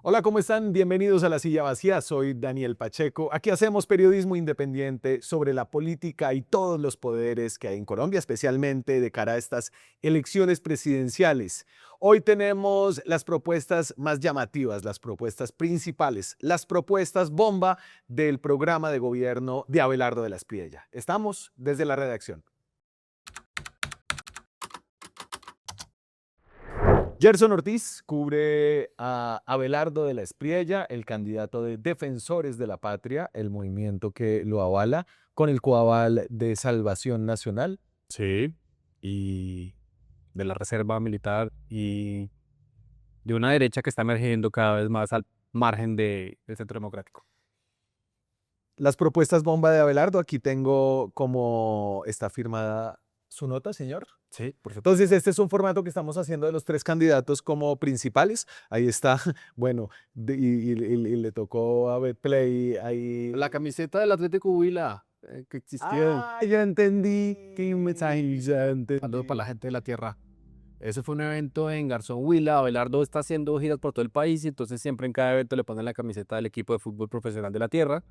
Hola, ¿cómo están? Bienvenidos a La Silla Vacía. Soy Daniel Pacheco. Aquí hacemos periodismo independiente sobre la política y todos los poderes que hay en Colombia, especialmente de cara a estas elecciones presidenciales. Hoy tenemos las propuestas más llamativas, las propuestas principales, las propuestas bomba del programa de gobierno de Abelardo de la Espriella. Estamos desde la redacción. Gerson Ortiz cubre a Abelardo de la Espriella, el candidato de Defensores de la Patria, el movimiento que lo avala, con el coaval de Salvación Nacional. Sí, y de la Reserva Militar y de una derecha que está emergiendo cada vez más al margen del Centro Democrático. Las propuestas bomba de Abelardo, aquí tengo como está firmada su nota, señor. Sí, por supuesto. Entonces, este es un formato que estamos haciendo de los tres candidatos como principales. Ahí está, bueno, y le tocó a Betplay ahí. La camiseta del Atlético Huila que existía. Ah, ya entendí. Qué mensaje, ya Saludos para la entendí. gente de la tierra. Ese fue un evento en Garzón Huila. Abelardo está haciendo giras por todo el país y entonces siempre en cada evento le ponen la camiseta del equipo de fútbol profesional de la tierra.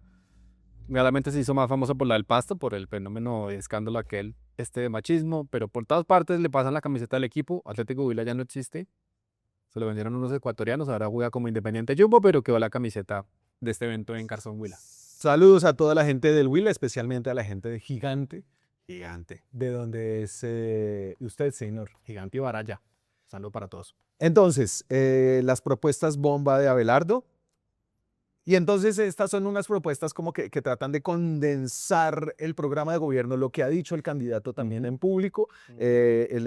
Realmente se hizo más famoso por la del Pasto, por el fenómeno de escándalo aquel de machismo, pero por todas partes le pasan la camiseta del equipo. Atlético Huila ya no existe. Se lo vendieron unos ecuatorianos, ahora juega como Independiente Jumbo, pero quedó la camiseta de este evento en Garzón Huila. Saludos a toda la gente del Huila, especialmente a la gente de Gigante, Gigante. de donde es usted, señor. Gigante y Baraya. Saludo para todos. Entonces, las propuestas bomba de Abelardo. Y entonces estas son unas propuestas como que tratan de condensar el programa de gobierno, lo que ha dicho el candidato también en público,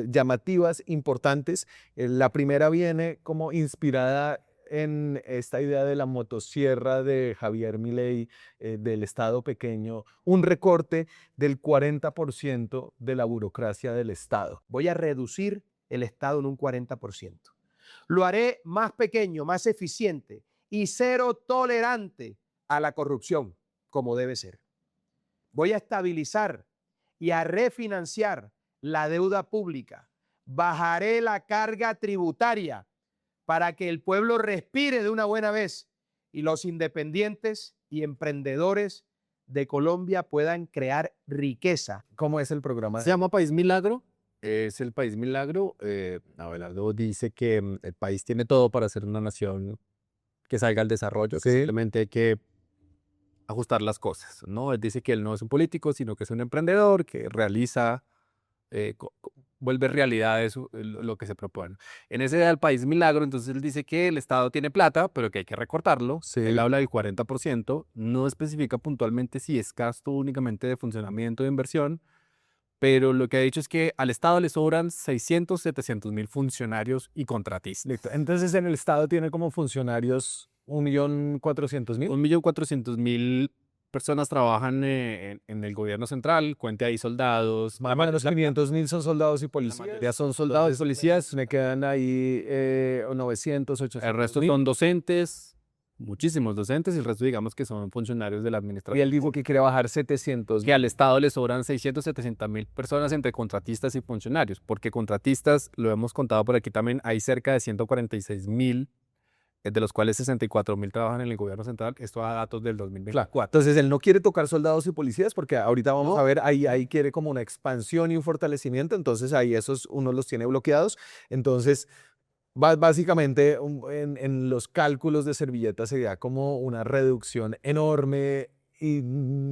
llamativas, importantes. La primera viene como inspirada en esta idea de la motosierra de Javier Milei, del Estado pequeño, un recorte del 40% de la burocracia del Estado. Voy a reducir el Estado en un 40%. Lo haré más pequeño, más eficiente y cero tolerante a la corrupción, como debe ser. Voy a estabilizar y a refinanciar la deuda pública. Bajaré la carga tributaria para que el pueblo respire de una buena vez y los independientes y emprendedores de Colombia puedan crear riqueza. ¿Cómo es el programa? Se llama País Milagro. Es el País Milagro. Abelardo dice que el país tiene todo para ser una nación que salga al desarrollo, que Sí. simplemente hay que ajustar las cosas, ¿no? Él dice que él no es un político, sino que es un emprendedor que realiza, vuelve realidad eso, lo que se propone. En ese del País Milagro, entonces él dice que el Estado tiene plata, pero que hay que recortarlo. Sí. Él habla del 40%, no especifica puntualmente si es gasto únicamente de funcionamiento de inversión, pero lo que ha dicho es que al Estado le sobran 600, 700 mil funcionarios y contratistas. Listo. Entonces en el Estado tiene como funcionarios 1.400.000. 1.400.000 personas trabajan en el gobierno central, cuente ahí soldados. Más o menos 500.000 son soldados y La policías. mayoría son soldados y Entonces, policías. me quedan ahí 900, El 800 resto mil. son docentes, muchísimos docentes, y el resto digamos que son funcionarios de la Y administración. él dijo que quiere bajar 700. Que al Estado le sobran 600, 700.000 personas entre contratistas y funcionarios, porque contratistas, lo hemos contado por aquí también, hay cerca de 146.000, de los cuales 64.000 trabajan en el gobierno central. Esto da datos del 2024. Claro. Entonces él no quiere tocar soldados y policías porque ahorita vamos No. a ver, ahí quiere como una expansión y un fortalecimiento, entonces ahí esos uno los tiene bloqueados. Entonces, básicamente en los cálculos de servilleta sería como una reducción enorme y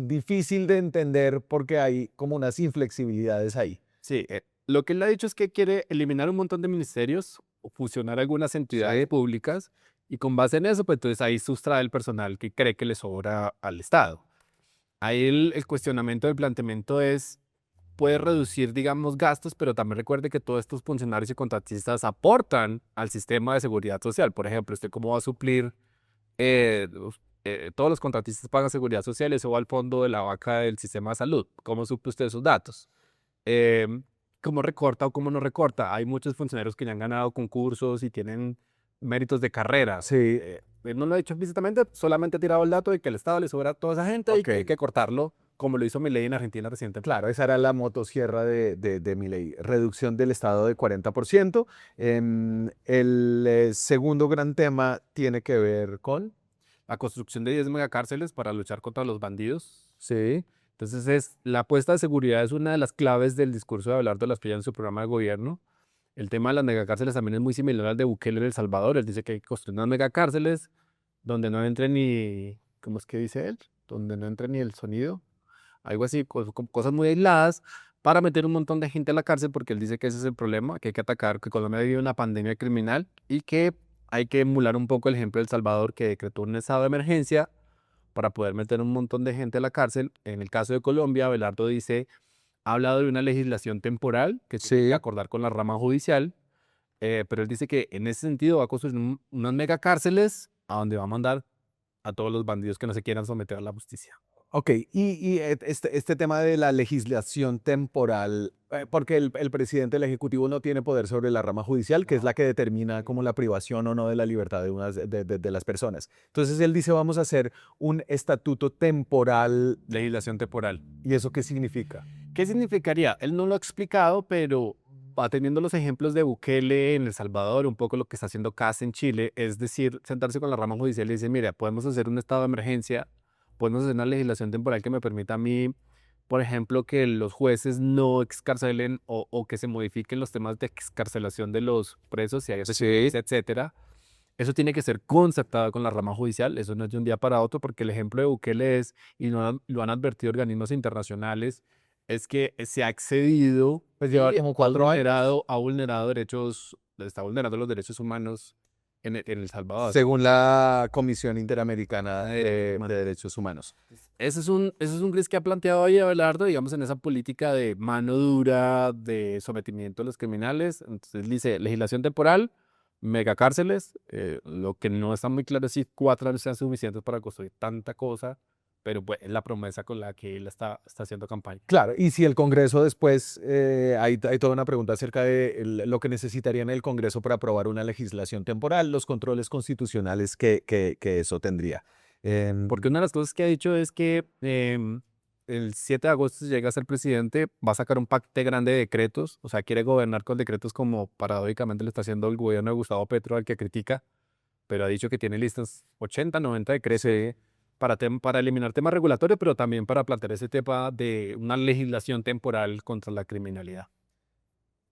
difícil de entender porque hay como unas inflexibilidades ahí. Sí, lo que él ha dicho es que quiere eliminar un montón de ministerios o fusionar algunas entidades públicas y con base en eso, pues entonces ahí sustrae el personal que cree que le sobra al Estado. Ahí el cuestionamiento del planteamiento es, puede reducir, digamos, gastos, pero también recuerde que todos estos funcionarios y contratistas aportan al sistema de seguridad social. Por ejemplo, ¿usted cómo va a suplir? Todos los contratistas pagan seguridad social y eso va al fondo de la vaca del sistema de salud. ¿Cómo suple usted esos datos? ¿Cómo recorta o cómo no recorta? Hay muchos funcionarios que ya han ganado concursos y tienen méritos de carrera. Sí. Él no lo ha dicho explícitamente, solamente ha tirado el dato de que el Estado le sobra a toda esa gente y que hay que cortarlo como lo hizo Milei en Argentina recientemente. Claro, esa era la motosierra de Milei. Reducción del Estado de 40%. El segundo gran tema tiene que ver con... La construcción de 10 megacárceles para luchar contra los bandidos. Sí. Entonces, la apuesta de seguridad es una de las claves del discurso de Abelardo Lasprilla en su programa de gobierno. El tema de las megacárceles también es muy similar al de Bukele en El Salvador. Él dice que hay que construir unas megacárceles donde no entre ni, ¿cómo es que dice él? Donde no entre ni el sonido, algo así, cosas muy aisladas, para meter un montón de gente a la cárcel, porque él dice que ese es el problema, que hay que atacar, que Colombia vive una pandemia criminal y que hay que emular un poco el ejemplo de El Salvador, que decretó un estado de emergencia para poder meter un montón de gente a la cárcel. En el caso de Colombia, Abelardo dice, ha hablado de una legislación temporal que se tiene que acordar con la rama judicial, pero él dice que en ese sentido va a construir unas megacárceles a donde va a mandar a todos los bandidos que no se quieran someter a la justicia. Ok, este tema de la legislación temporal, porque el presidente del Ejecutivo no tiene poder sobre la rama judicial, que es la que determina como la privación o no de la libertad de las personas. Entonces él dice, vamos a hacer un estatuto temporal. Legislación temporal. ¿Y eso qué significa? ¿Qué significaría? Él no lo ha explicado, pero va teniendo los ejemplos de Bukele en El Salvador, un poco lo que está haciendo Kast en Chile, es decir, sentarse con la rama judicial y decir, mira, podemos hacer un estado de emergencia, podemos hacer una legislación temporal que me permita a mí, por ejemplo, que los jueces no excarcelen o que se modifiquen los temas de excarcelación de los presos, si hay etcétera. Eso tiene que ser concertado con la rama judicial, eso no es de un día para otro, porque el ejemplo de Bukele es, y lo han advertido organismos internacionales, es que se ha excedido, Pues lleva y como 4 años. ha vulnerado derechos, está vulnerando los derechos humanos en El Salvador. Según la Comisión Interamericana de Derechos Humanos. Ese es un gris que ha planteado ahí Abelardo, digamos, en esa política de mano dura, de sometimiento a los criminales. Entonces dice, legislación temporal, megacárceles, lo que no está muy claro es si 4 años sean suficientes para construir tanta cosa, pero pues es la promesa con la que él está haciendo campaña. Claro, y si el Congreso después, hay toda una pregunta acerca de lo que necesitarían el Congreso para aprobar una legislación temporal, los controles constitucionales que eso tendría. Porque una de las cosas que ha dicho es que el 7 de agosto, si llega a ser presidente, va a sacar un paquete grande de decretos, o sea, quiere gobernar con decretos como paradójicamente lo está haciendo el gobierno de Gustavo Petro, al que critica, pero ha dicho que tiene listas 80, 90 decretos para eliminar temas regulatorios, pero también para plantear ese tema de una legislación temporal contra la criminalidad.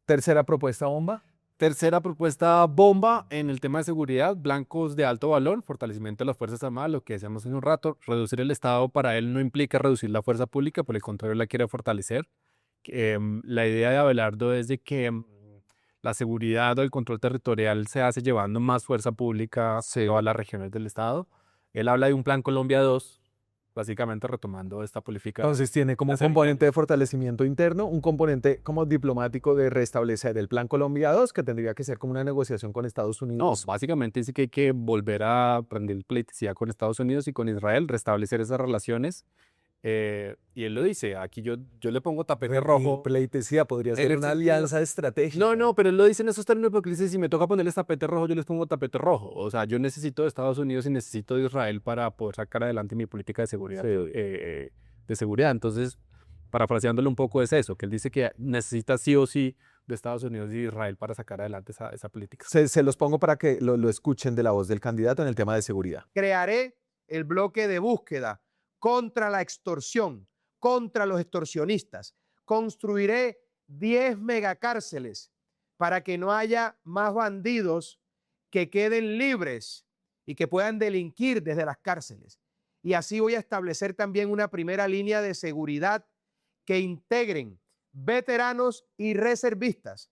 Tercera propuesta bomba. Tercera propuesta bomba en el tema de seguridad, blancos de alto valor, fortalecimiento de las Fuerzas Armadas, lo que decíamos hace un rato, reducir el Estado para él no implica reducir la fuerza pública, por el contrario la quiere fortalecer. La idea de Abelardo es de que la seguridad o el control territorial se hace llevando más fuerza pública a todas las regiones del Estado. Él habla de un plan Colombia 2, básicamente retomando esta política. Entonces tiene como un componente de fortalecimiento interno, un componente como diplomático de restablecer el Plan Colombia 2, que tendría que ser como una negociación con Estados Unidos. No, básicamente dice que hay que volver a prender pleitesía con Estados Unidos y con Israel, restablecer esas relaciones. Y él lo dice, aquí yo le pongo tapete rojo. Pleitesía podría ser una alianza estratégica. No, pero él lo dice en esos términos porque él dice, si me toca ponerles tapete rojo, yo les pongo tapete rojo. O sea, yo necesito de Estados Unidos y necesito de Israel para poder sacar adelante mi política de seguridad. Entonces, parafraseándole un poco es eso, que él dice que necesita sí o sí de Estados Unidos y Israel para sacar adelante esa política. Se los pongo para que lo escuchen de la voz del candidato en el tema de seguridad. Crearé el bloque de búsqueda contra la extorsión, contra los extorsionistas. Construiré 10 megacárceles para que no haya más bandidos que queden libres y que puedan delinquir desde las cárceles. Y así voy a establecer también una primera línea de seguridad que integren veteranos y reservistas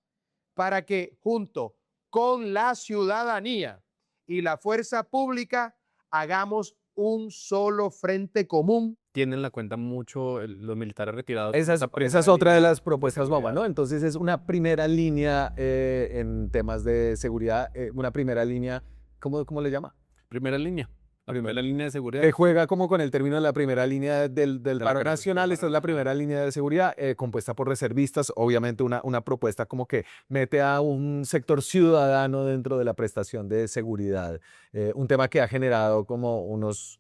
para que junto con la ciudadanía y la fuerza pública hagamos un solo frente común. Tienen la cuenta mucho los militares retirados. Esa es otra de las propuestas bomba, ¿no? Entonces es una primera línea en temas de seguridad, una primera línea, ¿cómo le llama? Primera línea. La primera línea de seguridad. Juega como con el término de la primera línea del paro nacional. Esta es la primera línea de seguridad compuesta por reservistas. Obviamente una propuesta como que mete a un sector ciudadano dentro de la prestación de seguridad. Un tema que ha generado como unos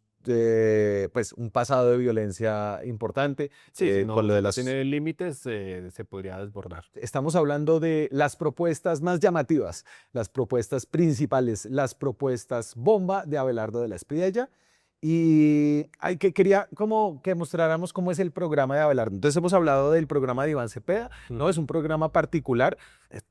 pues un pasado de violencia importante. Sí, si con lo de las... tiene límites, se podría desbordar. Estamos hablando de las propuestas más llamativas, las propuestas principales, las propuestas bomba de Abelardo de la Espriella. Y quería como que mostráramos cómo es el programa de Abelardo. Entonces hemos hablado del programa de Iván Cepeda, ¿no? Es un programa particular.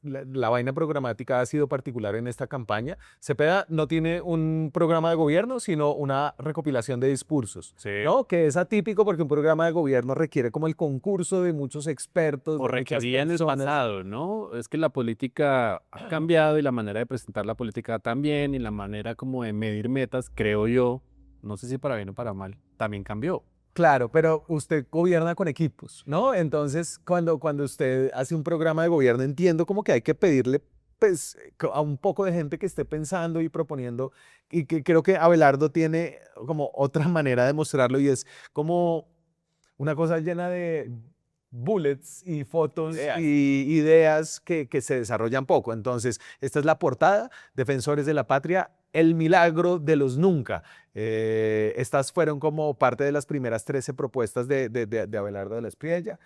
La vaina programática ha sido particular en esta campaña. Cepeda no tiene un programa de gobierno, sino una recopilación de discursos, Sí. ¿no? Que es atípico porque un programa de gobierno requiere como el concurso de muchos expertos, O de muchas requería en el personas. pasado, ¿no? Es que la política ha cambiado y la manera de presentar la política también y la manera como de medir metas, creo yo, no sé si para bien o para mal, también cambió. Claro, pero usted gobierna con equipos, ¿no? Entonces, cuando usted hace un programa de gobierno, entiendo como que hay que pedirle pues, a un poco de gente que esté pensando y proponiendo, y que creo que Abelardo tiene como otra manera de mostrarlo y es como una cosa llena de bullets y fotos y ideas que se desarrollan poco. Entonces, esta es la portada, Defensores de la Patria, el milagro de los nunca. Estas fueron como parte de las primeras 13 propuestas de Abelardo de la Espriella.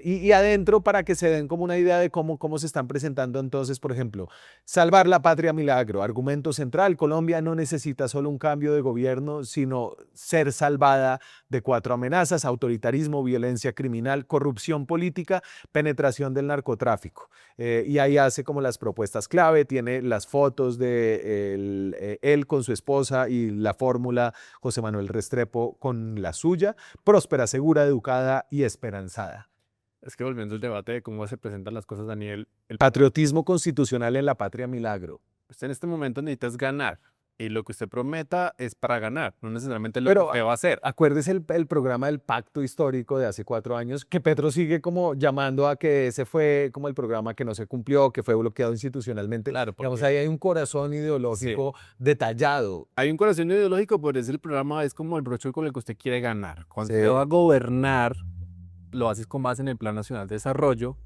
Y adentro, para que se den como una idea de cómo se están presentando entonces, por ejemplo, salvar la patria milagro, argumento central, Colombia no necesita solo un cambio de gobierno, sino ser salvada de 4 amenazas: autoritarismo, violencia criminal, corrupción política, penetración del narcotráfico. Y ahí hace como las propuestas clave, tiene las fotos de él con su esposa y la fórmula José Manuel Restrepo con la suya: próspera, segura, educada y esperanzada. Es que volviendo al debate de cómo se presentan las cosas, Daniel, el Patriotismo constitucional en la patria milagro. usted en este momento necesita ganar y lo que usted prometa es para ganar, no necesariamente lo Pero que usted va a hacer. acuérdese el programa del pacto histórico de hace 4 años, que Petro sigue como llamando a que ese fue como el programa que no se cumplió, que fue bloqueado institucionalmente. Claro, Digamos, porque ahí hay un corazón ideológico detallado. hay un corazón ideológico, por eso el programa es como el broche con el que usted quiere ganar. Cuando Sí. usted va a gobernar, lo haces con base en el Plan Nacional de Desarrollo,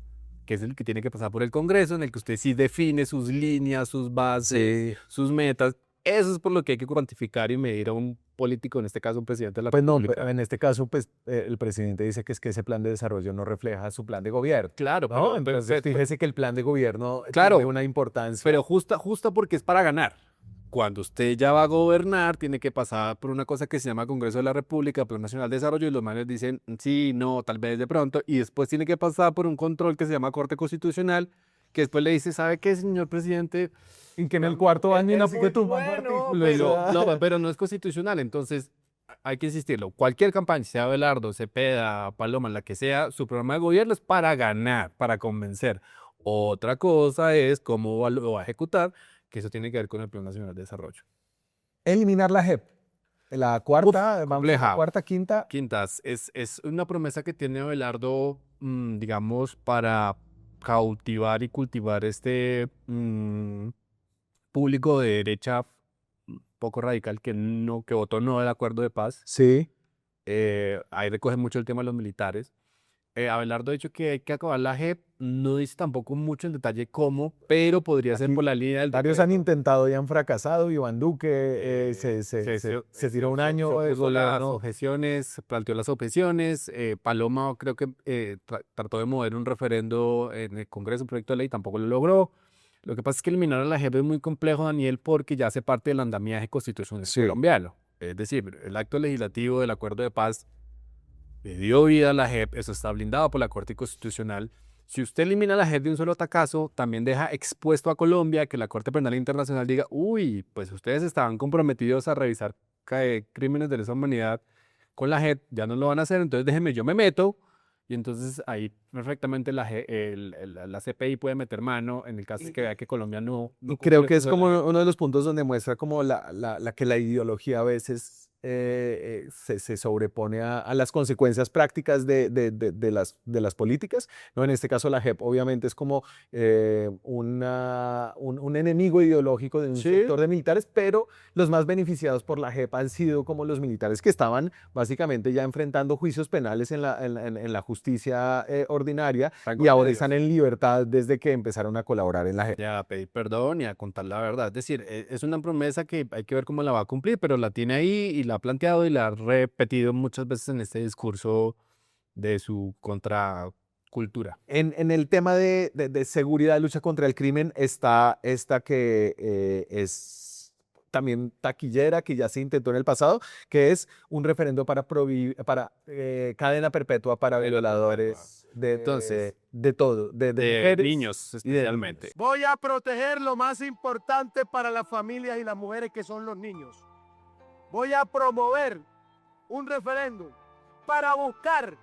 que es el que tiene que pasar por el Congreso, en el que usted sí define sus líneas, sus bases, sus metas. Eso es por lo que hay que cuantificar y medir a un político, en este caso un presidente de la Pues no, República. en este caso, pues el presidente dice que es que ese plan de desarrollo no refleja su plan de gobierno. Claro, ¿No? pero, Entonces, fíjese que el plan de gobierno Claro, tiene una importancia. pero justa porque es para ganar. Cuando usted ya va a gobernar, tiene que pasar por una cosa que se llama Congreso de la República, Plan Nacional de Desarrollo, y los manes dicen sí, no, tal vez de pronto, y después tiene que pasar por un control que se llama Corte Constitucional, que después le dice, ¿sabe qué, señor presidente? Y que en el cuarto año Es no muy fue tu bueno, pero no es constitucional, entonces hay que insistirlo. Cualquier campaña, sea Abelardo, Cepeda, Paloma, la que sea, su programa de gobierno es para ganar, para convencer. Otra cosa es cómo lo va a ejecutar, que eso tiene que ver con el Plan Nacional de Desarrollo. Eliminar la JEP. La cuarta, vamos a compleja. la cuarta, quinta. Quintas, es una promesa que tiene Abelardo, digamos, para cautivar y cultivar este público de derecha poco radical que votó no del acuerdo de paz. Sí. Ahí recoge mucho el tema de los militares. Abelardo ha dicho que hay que acabar la JEP, no dice tampoco mucho en detalle cómo, pero podría ser por la línea del Varios han intentado y han fracasado. Iván Duque se tiró un año. Puso las objeciones, planteó las objeciones. Paloma creo que trató de mover un referendo en el Congreso, un proyecto de ley, tampoco lo logró. Lo que pasa es que eliminar a la JEP es muy complejo, Daniel, porque ya hace parte del andamiaje constitucional colombiano. Es decir, el acto legislativo del acuerdo de paz le dio vida a la JEP, eso está blindado por la Corte Constitucional. Si usted elimina la JEP de un solo tacazo, también deja expuesto a Colombia que la Corte Penal Internacional diga, uy, pues ustedes estaban comprometidos a revisar crímenes de lesa humanidad con la JEP, ya no lo van a hacer, entonces déjenme, yo me meto, y entonces ahí perfectamente la CPI puede meter mano en el caso de que vea que Colombia no Y creo que es como uno de los puntos donde muestra como que la ideología a veces se sobrepone a las consecuencias prácticas de las políticas, ¿no? En este caso la JEP obviamente es como un enemigo ideológico de un sector de militares, pero los más beneficiados por la JEP han sido como los militares que estaban básicamente ya enfrentando juicios penales en la justicia ordinaria y ahora están en libertad desde que empezaron a colaborar en la JEP. Ya a pedir perdón y a contar la verdad. Es decir, es una promesa que hay que ver cómo la va a cumplir, pero la tiene ahí y la ha planteado y la ha repetido muchas veces en este discurso de su contracultura. En el tema de seguridad, lucha contra el crimen, está esta que es también taquillera, que ya se intentó en el pasado, que es un referendo para cadena perpetua para violadores Entonces, de todo, de De mujeres niños y de especialmente. Voy a proteger lo más importante para las familias y las mujeres, que son los niños. Voy a promover un referéndum para buscar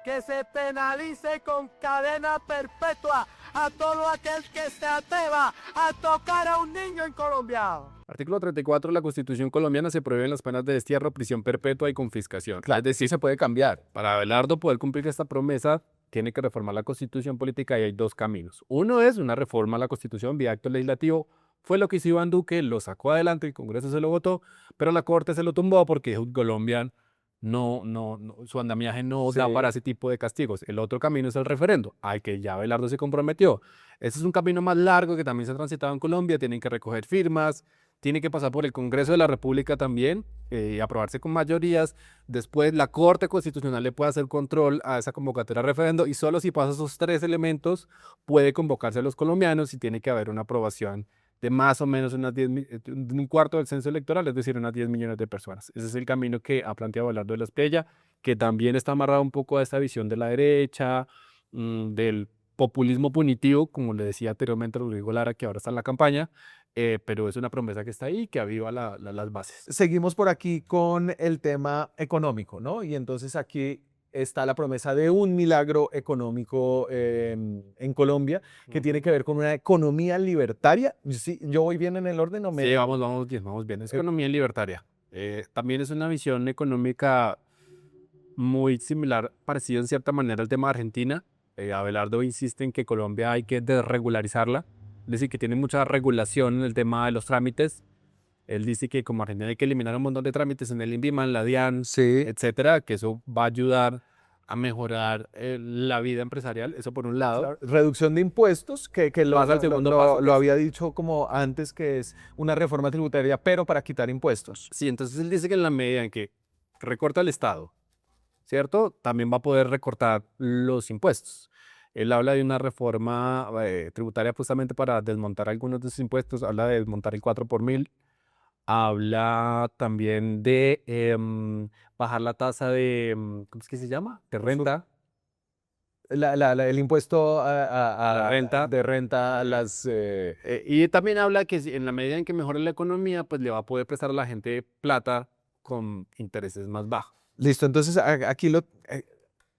que se penalice con cadena perpetua a todo aquel que se atreva a tocar a un niño en Colombia. Artículo 34 de la Constitución colombiana se prohíben las penas de destierro, prisión perpetua y confiscación. Es decir, se puede cambiar. Para Abelardo poder cumplir esta promesa, tiene que reformar la Constitución política y hay dos caminos. Uno es una reforma a la Constitución vía acto legislativo. Fue lo que hizo Iván Duque, lo sacó adelante, el Congreso se lo votó, pero la Corte se lo tumbó porque dijo que Colombia su andamiaje no da Sí. para ese tipo de castigos. El otro camino es el referendo, al que ya Abelardo se comprometió. Ese es un camino más largo que también se ha transitado en Colombia, tienen que recoger firmas, tiene que pasar por el Congreso de la República también, y aprobarse con mayorías. Después la Corte Constitucional le puede hacer control a esa convocatoria de referendo y solo si pasa esos tres elementos puede convocarse a los colombianos y tiene que haber una aprobación de más o menos un cuarto del censo electoral, es decir, unas 10 millones de personas. Ese es el camino que ha planteado Abelardo de la Espriella, que también está amarrado un poco a esta visión de la derecha, del populismo punitivo, como le decía anteriormente Rodrigo Lara, que ahora está en la campaña, pero es una promesa que está ahí, que aviva las bases. Seguimos por aquí con el tema económico, ¿no? Y entonces aquí está la promesa de un milagro económico en Colombia que tiene que ver con una economía libertaria. Sí, ¿yo voy bien en el orden o me...? Sí, vamos bien. Es economía libertaria. También es una visión económica muy similar, parecido en cierta manera al tema de Argentina. Abelardo insiste en que Colombia hay que desregularizarla, es decir, que tiene mucha regulación en el tema de los trámites. Él dice que como Argentina hay que eliminar un montón de trámites en el INVIMA, en la DIAN, Sí. etcétera, que eso va a ayudar a mejorar la vida empresarial, eso por un lado. Claro, reducción de impuestos, que Pasa al segundo paso, que lo es- había dicho como antes, que es una reforma tributaria, pero para quitar impuestos. Sí, entonces él dice que en la medida en que recorta el Estado, ¿cierto? También va a poder recortar los impuestos. Él habla de una reforma tributaria justamente para desmontar algunos de esos impuestos, habla de desmontar el 4 por mil, habla también de bajar la tasa de, ¿cómo es que se llama? De renta. El impuesto La renta. de renta a las... Y también habla que en la medida en que mejore la economía, pues le va a poder prestar a la gente plata con intereses más bajos. Listo, entonces aquí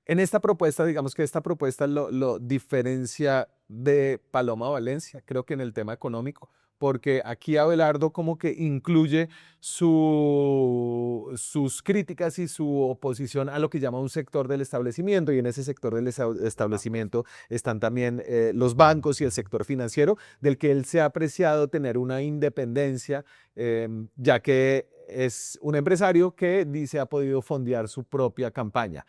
en esta propuesta, digamos que esta propuesta lo diferencia de Paloma Valencia, creo que en el tema económico, porque aquí Abelardo como que incluye sus críticas y su oposición a lo que llama un sector del establecimiento, y en ese sector del establecimiento están también los bancos y el sector financiero, del que él se ha apreciado tener una independencia, ya que es un empresario que dice ha podido fondear su propia campaña.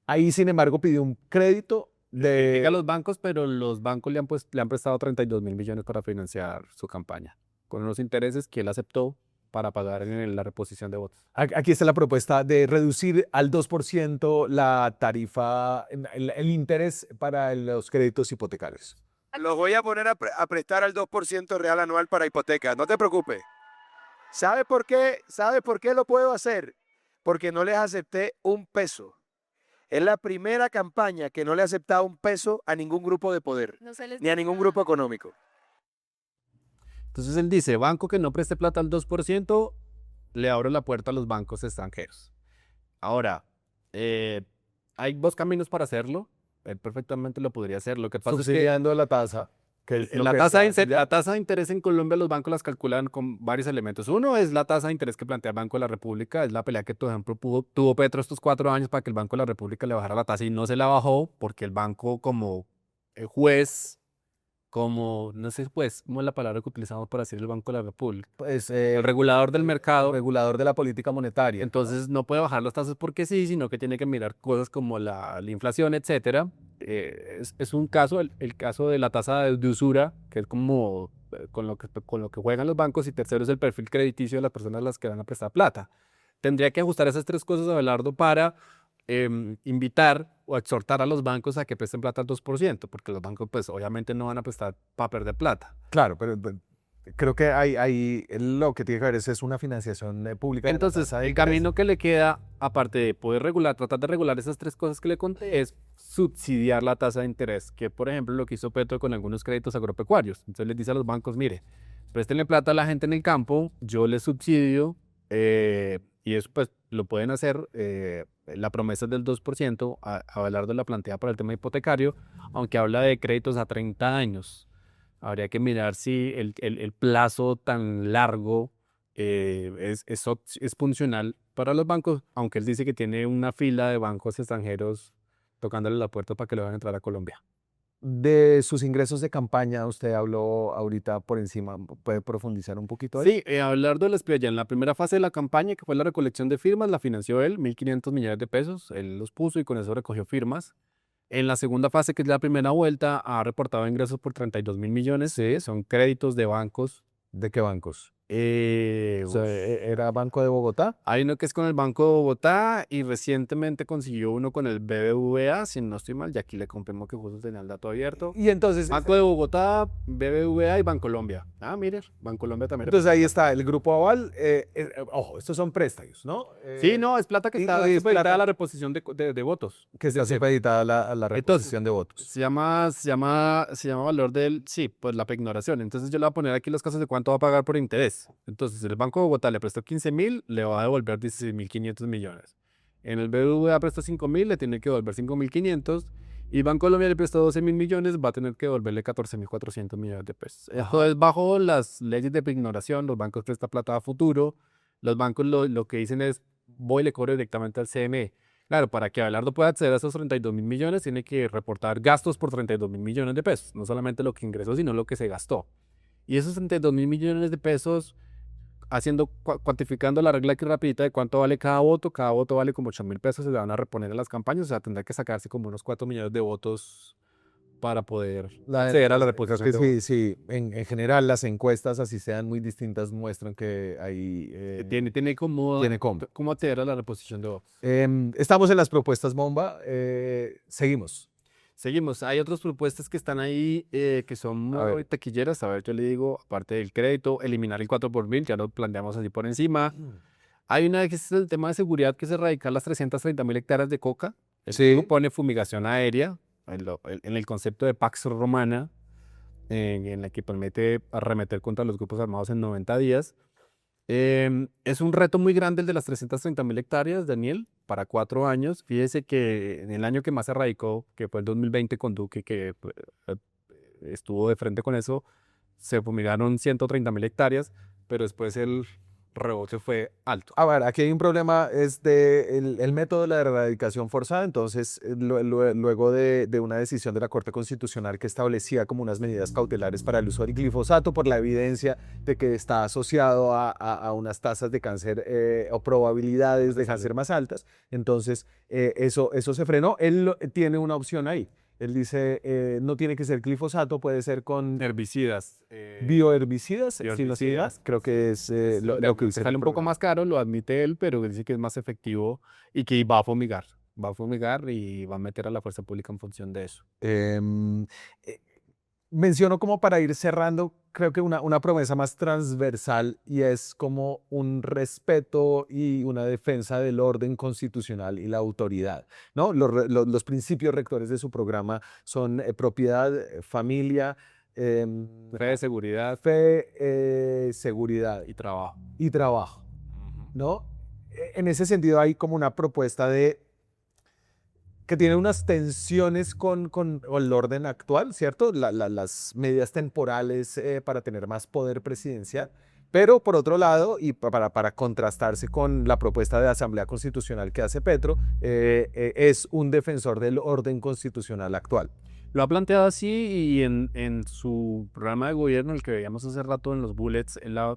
Ahí, sin embargo, pidió un crédito Critica a los bancos, pero los bancos le han prestado 32.000 millones para financiar su campaña, con unos intereses que él aceptó para pagar en la reposición de votos. Aquí está la propuesta de reducir al 2% la tarifa, el interés para los créditos hipotecarios. Los voy a poner a prestar al 2% real anual para hipoteca, no te preocupes. ¿Sabe por qué? ¿Sabe por qué lo puedo hacer? Porque no les acepté un peso. Es la primera campaña que no le he aceptado un peso a ningún grupo de poder, No se les ni a ningún grupo económico. Entonces él dice, banco que no preste plata al 2%, le abro la puerta a los bancos extranjeros. Ahora, hay dos caminos para hacerlo. Él perfectamente lo podría hacer. Lo que pasa es que Subsidiando la tasa. Que es lo la que tasa, está- la tasa de interés en Colombia los bancos las calculan con varios elementos. Uno es la tasa de interés que plantea el Banco de la República. Es la pelea que, por ejemplo, tuvo Petro estos 4 años para que el Banco de la República le bajara la tasa y no se la bajó porque el banco como juez, como, no sé, pues, ¿cómo es la palabra que utilizamos para decir el Banco de la República? Pues, El regulador del mercado. regulador de la política monetaria. Entonces no puede bajar las tasas porque sí, sino que tiene que mirar cosas como la inflación, etcétera. Es un caso, el caso de la tasa de usura, que es como con lo que juegan los bancos, y tercero es el perfil crediticio de las personas a las que van a prestar plata. tendría que ajustar esas tres cosas, Abelardo, para invitar o exhortar a los bancos a que presten plata al 2%, porque los bancos pues obviamente no van a prestar para perder plata. Claro, pero creo que ahí lo que tiene que ver es una financiación pública. de la Entonces, tasa de el interés. camino que le queda, aparte de poder regular, tratar de regular esas tres cosas que le conté, es subsidiar la tasa de interés, que por ejemplo lo que hizo Petro con algunos créditos agropecuarios. Entonces les dice a los bancos, mire, préstenle plata a la gente en el campo, yo les subsidio, y eso pues lo pueden hacer, la promesa es del 2%, Abelardo la plantea para el tema hipotecario, aunque habla de créditos a 30 años. Habría que mirar si el plazo tan largo es funcional para los bancos, aunque él dice que tiene una fila de bancos extranjeros tocándole la puerta para que lo hagan entrar a Colombia. De sus ingresos de campaña, usted habló ahorita por encima, ¿puede profundizar un poquito ahí? Sí, Abelardo les pide ya en la primera fase de la campaña, que fue la recolección de firmas, la financió él, 1.500 millones de pesos, él los puso y con eso recogió firmas. En la segunda fase, que es la primera vuelta, ha reportado ingresos por 32.000 millones, son créditos de bancos. ¿De qué bancos? Eh, O sea, ¿era Banco de Bogotá? Hay uno que es con el Banco de Bogotá y recientemente consiguió uno con el BBVA, si no estoy mal, y aquí le confirmo que justo tenía el dato abierto. Y entonces, Banco de Bogotá, BBVA y Bancolombia. Ah, mire, Bancolombia también. entonces ahí está el Grupo Aval. Ojo, estos son préstamos, ¿no? Sí, no, es plata que y- está y es supeditada plata- a la reposición de votos. Que está supeditada a la reposición de votos. Se llama valor del, sí, pues la pignoración. Entonces yo le voy a poner aquí los casos de cuánto va a pagar por interés. Entonces el Banco de Bogotá le prestó 15.000, le va a devolver 16.500 millones. En el BBVA prestó 5.000, le tiene que devolver 5.500. Y Bancolombia le prestó 12.000 millones, va a tener que devolverle 14.400 millones de pesos. Esto es bajo las leyes de pignoración, los bancos prestan plata a futuro. Los bancos lo que dicen es, voy y le cobro directamente al CNE. Claro, para que Abelardo pueda acceder a esos 32.000 millones, tiene que reportar gastos por 32.000 millones de pesos. No solamente lo que ingresó, sino lo que se gastó. Y esos 32.000 millones de pesos, cuantificando la regla aquí rapidita de cuánto vale cada voto vale como 8.000 pesos, se le van a reponer a las campañas, o sea, tendrá que sacarse como unos 4 millones de votos para poder acceder a la reposición de votos. Sí, en general las encuestas, así sean muy distintas, muestran que hay... Tiene como, tiene cómo. cómo acceder a la reposición de votos. Estamos en las propuestas bomba. Seguimos. Seguimos, hay otras propuestas que están ahí que son A ver. muy taquilleras. A ver, yo le digo, aparte del crédito, eliminar el 4 por 1000, ya lo planteamos así por encima. Hay una que es el tema de seguridad, que es erradicar las 330.000 hectáreas de coca. El Sí. tipo pone fumigación aérea en el concepto de Pax Romana, en la que permite arremeter contra los grupos armados en 90 días. Es un reto muy grande el de las 330.000 hectáreas, Daniel, para 4 años. Fíjese que en el año que más se erradicó, que fue el 2020 con Duque, que estuvo de frente con eso, se fumigaron 130.000 hectáreas, pero después el rebote fue alto. A ver, aquí hay un problema, es el método de la erradicación forzada. Entonces, luego de una decisión de la Corte Constitucional que establecía como unas medidas cautelares para el uso del glifosato por la evidencia de que está asociado a unas tasas de cáncer o probabilidades de cáncer más altas, entonces eso se frenó. Él tiene una opción ahí. Él dice, no tiene que ser glifosato, puede ser con Herbicidas. bioherbicidas, si no estoy mal. bioherbicidas. Creo que es lo que dice Sale el un poco programa. más caro, lo admite él, pero dice que es más efectivo y que va a fumigar. Va a fumigar y va a meter a la fuerza pública en función de eso. Menciono como para ir cerrando, creo que una promesa más transversal, y es como un respeto y una defensa del orden constitucional y la autoridad, ¿no? Los principios rectores de su programa son propiedad, familia, Fe de seguridad seguridad y trabajo. y trabajo, ¿no? En ese sentido hay como una propuesta que tiene unas tensiones con el orden actual, ¿cierto? Las medidas temporales para tener más poder presidencial, pero por otro lado, y para contrastarse con la propuesta de Asamblea Constitucional que hace Petro, es un defensor del orden constitucional actual. Lo ha planteado así y en su programa de gobierno, el que veíamos hace rato en los bullets, él ha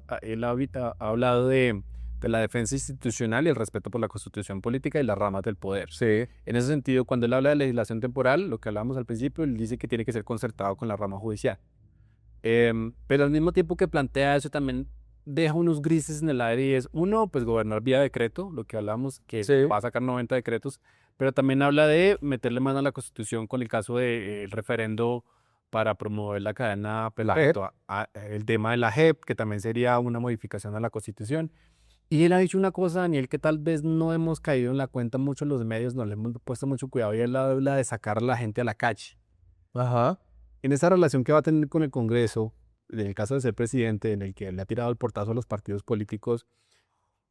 hablado de la defensa institucional y el respeto por la constitución política y las ramas del poder. Sí. En ese sentido, cuando él habla de legislación temporal, lo que hablábamos al principio, él dice que tiene que ser concertado con la rama judicial. Pero al mismo tiempo que plantea eso, también deja unos grises en el aire y es, uno, pues gobernar vía decreto, lo que hablamos, que Sí. va a sacar 90 decretos, pero también habla de meterle mano a la Constitución con el caso del referendo para promover la cadena perpetua, el tema de la JEP, que también sería una modificación a la Constitución. Y él ha dicho una cosa, Daniel, que tal vez no hemos caído en la cuenta mucho en los medios, no le hemos puesto mucho cuidado, y es la de sacar a la gente a la calle. Ajá. En esa relación que va a tener con el Congreso, en el caso de ser presidente, en el que le ha tirado el portazo a los partidos políticos,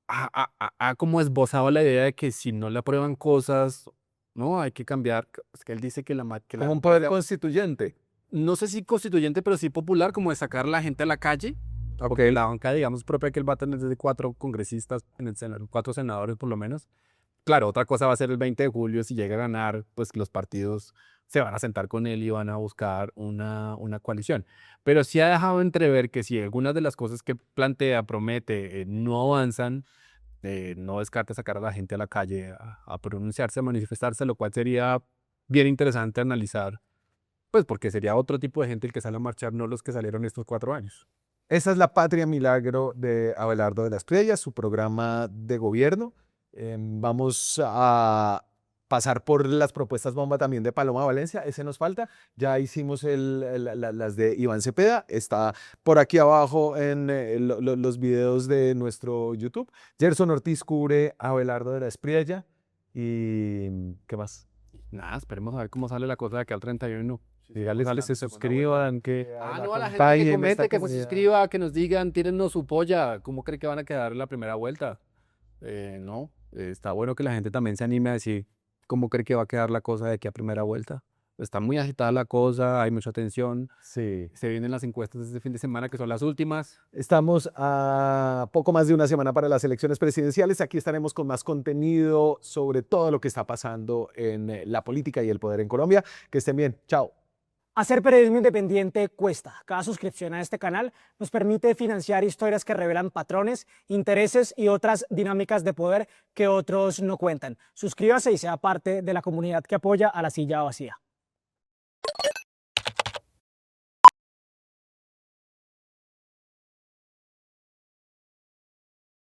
ha como esbozado la idea de que si no le aprueban cosas, no, hay que cambiar. Es que él dice que Como un poder constituyente. no sé si constituyente, pero sí popular, como de sacar a la gente a la calle. Ok. La banca, digamos, propia que él va a tener desde 4 congresistas en el Senado, 4 senadores por lo menos. Claro, otra cosa va a ser el 20 de julio, si llega a ganar, pues los partidos se van a sentar con él y van a buscar una coalición. Pero sí ha dejado entrever que si algunas de las cosas que plantea, promete, no avanzan, no descarta sacar a la gente a la calle a pronunciarse, a manifestarse, lo cual sería bien interesante analizar, pues porque sería otro tipo de gente el que sale a marchar, no los que salieron estos 4 años. Esa es la Patria Milagro de Abelardo de la Espriella, su programa de gobierno. Vamos a pasar por las propuestas bomba también de Paloma Valencia, ese nos falta. Ya hicimos las de Iván Cepeda, está por aquí abajo en los videos de nuestro YouTube. Gerson Ortiz cubre a Abelardo de la Espriella. ¿Y qué más? Nada, esperemos a ver cómo sale la cosa de aquí al 31. Dígales que se suscriban, que No, a la gente acompañen que esta comente, que se comunidad. suscriba, que nos digan, tírennos su polla, ¿cómo cree que van a quedar en la primera vuelta? No, está bueno que la gente también se anime a decir cómo cree que va a quedar la cosa de aquí a primera vuelta. Está muy agitada la cosa, hay mucha tensión, Sí. se vienen las encuestas de este fin de semana que son las últimas. Estamos a poco más de una semana para las elecciones presidenciales. Aquí estaremos con más contenido sobre todo lo que está pasando en la política y el poder en Colombia. Que estén bien. Chao. Hacer periodismo independiente cuesta. Cada suscripción a este canal nos permite financiar historias que revelan patrones, intereses y otras dinámicas de poder que otros no cuentan. Suscríbase y sea parte de la comunidad que apoya a La Silla Vacía.